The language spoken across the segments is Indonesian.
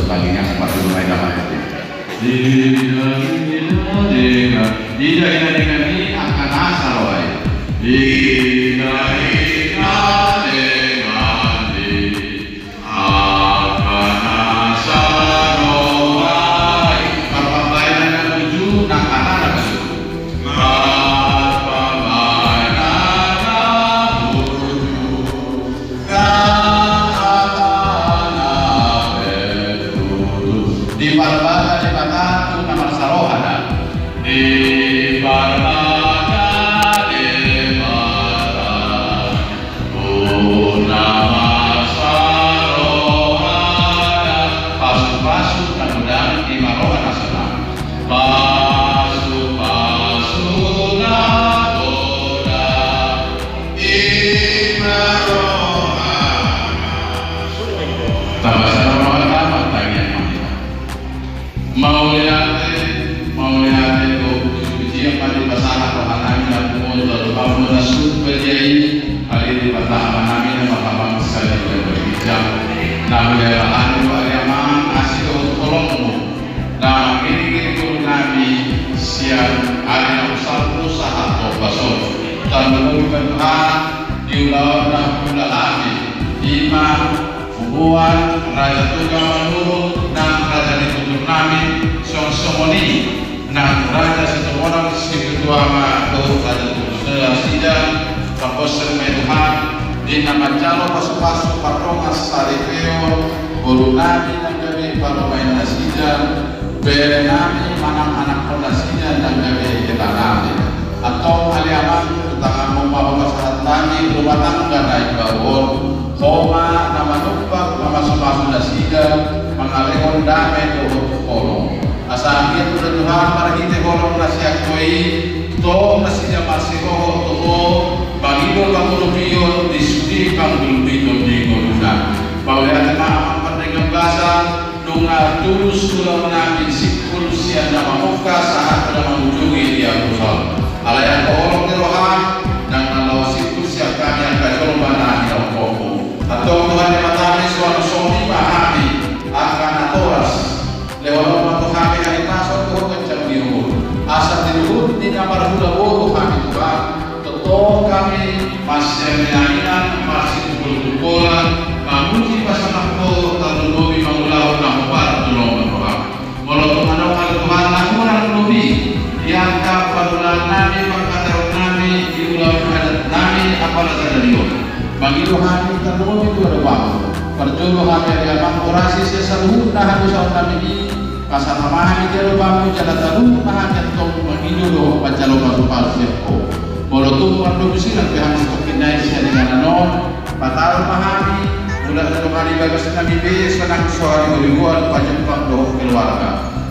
baginya seperti mulai damai. Tidak ini akan asal wae. Raja Tunggal Manurung dan Raja Ditutur Nami Song Somoni dan Raja Setemorang si Ketua Mahkamah Raja Tunggal Sidang Kaposen Metuhan di nama calon pasu-pasu Patrongas Saripeo Guru Nami dan Gabi Palomain Sidang Bere Nami Manang Anak Ponda Sidang dan Gabi Kita Nami atau aliaman tentang membawa masyarakat Nami rumah tangga naik bawon Koma nama numpang nama sudah sidang mengalihkan damai doa kolong asal itu Tuhan para kita kolong nasihat koi to nasihat masih roh to bagi dua pangulupio disudi pangulupio di goluna bahwa ada maaf pendengar bahasa dunga tulus tulang nabi sikul sian nama muka saat dalam mengunjungi dia pusat alayan kolong terohan dan kalau sikul siap kami akan coba nahi rokok atau Tuhan yang matami suatu somi pahami akan atoras lewat waktu kami hari nasab Tuhan kencang diruhur asal diruhur tidak marhula bodoh kami Tuhan tentu kami masih menyanyikan masih kumpul-kumpulan memuji pasangan Tuhan lalu dobi mengulau namubar tulung Tuhan walau Tuhan Tuhan namuran dobi diangkat padulan nami mengkatakan nami diulang adat nami apalah saja diulang bagi Tuhan kita semua itu ada waktu perjodoh kami ada mengkurasi sesaluh nahan usaha kami ini pasal memahami dia lupamu jalan talu nahan yang tong mengidodo pancalo pasupal siapko molotum produksi dan pihak stokin naik dengan non patal memahami mulai dari kali bagas kami be senang soal ribuan panjang waktu keluarga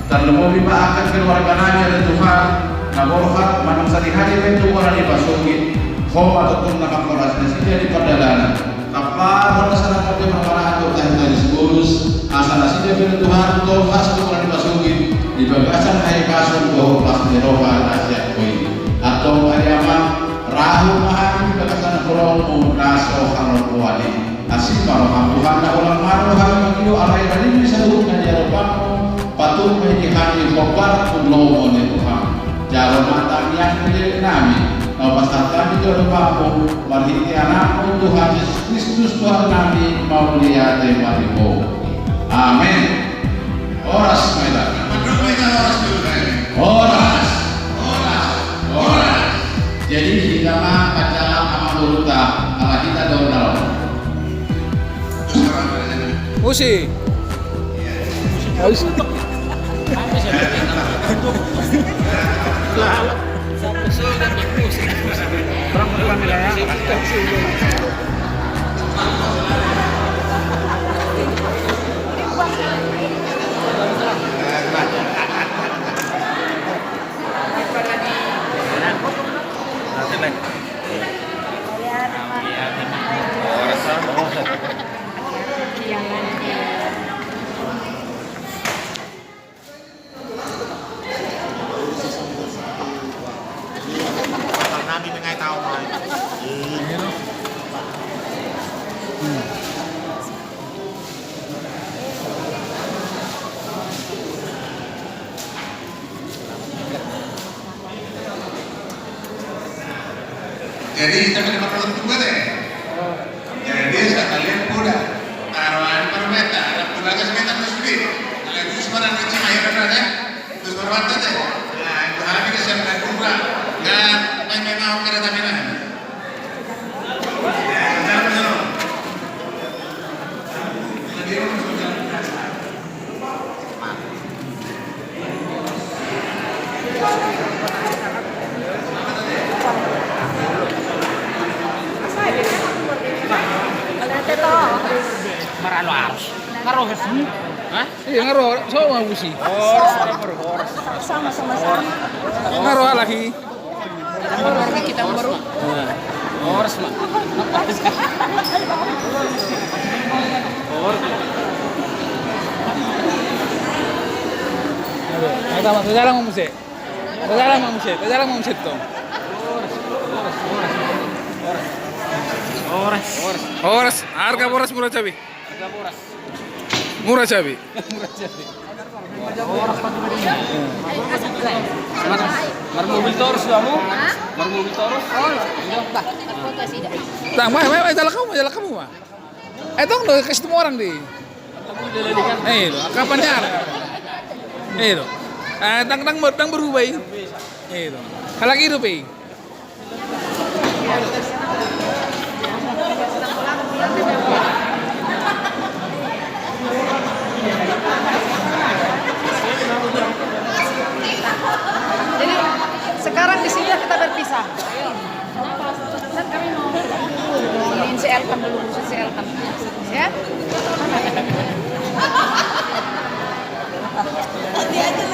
terlebih akan keluarga nabi ada Tuhan naborhat manang sehari-hari itu orang dipasukin Koma tutum nak koras nasi jadi perjalanan. Kapal masyarakat yang berwarna atau teh disebus asal nasi dia pilih Tuhan untuk khas orang dimasukin di bagasan hari kasur bahwa pas deroha nasihat koi atau ariama rahu mahami bagasan kolong naso halal kuali asih kalau Tuhan nak ulang malu hari begitu alai dari bisa lupa dia lupamu patut menjadi kobar kumlo oleh Tuhan jalan matanya milik nami. Pasal kami jodoh pamu, marhiti anakmu Tuhan Yesus Kristus Tuhan Nabi mau lihat marimu. Amin. Oras medan. Oras. Jadi kita mah pacaran sama uruta, kalau kita daun. Musik. Jadi kita dapat produk juga deh. Jadi sekalian udah taruhan per meter, ada berbagai meter terus beli. Kalau itu sekarang kecil akhirnya ada, terus berwarna deh. Nah itu habis kita siap dan kurang. Dan main mau kira tapi mana? Maralo harus. Ngaruh ke sini. Hah? Iya ngaruh, so mau busi. Sama-sama. Ngaruh lagi. Orang kita baru. Harus mah. Tama, jalan mau musik. Jalan mau musik tuh. Horas, harga boras murah cabi. Harga boras. Murah cabi. Mar mobil terus kamu? Mar mobil terus? Tang, mai, jalan kamu mah. Tong udah kasih semua orang deh. Lo, kapannya? Lo. Tang berubah ini. Lo. Kalau hidup ini. Jadi sekarang di sini kita berpisah. Dan kami mau ngomongin si Elkan dulu, si Elkan. Ya?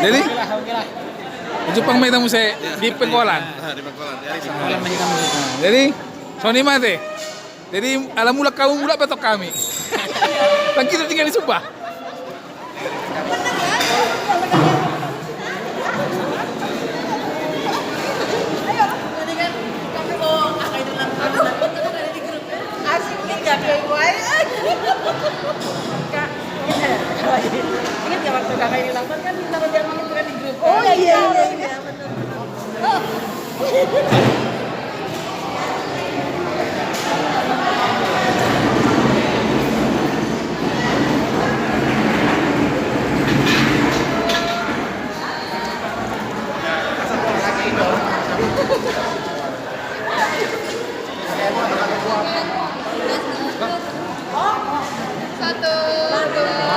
Jadi, Jepang may tamu saya di Pengkolan. Di Pengkolan. Jadi, Sony mate. Jadi, alam mula kamu mula betok kami. Dan kita tinggal di Subah. Asik nih gak kayak gue. Kak, ingat gak waktu kakak yang nonton kan kita dia ngomongin di grup. Oh iya betul.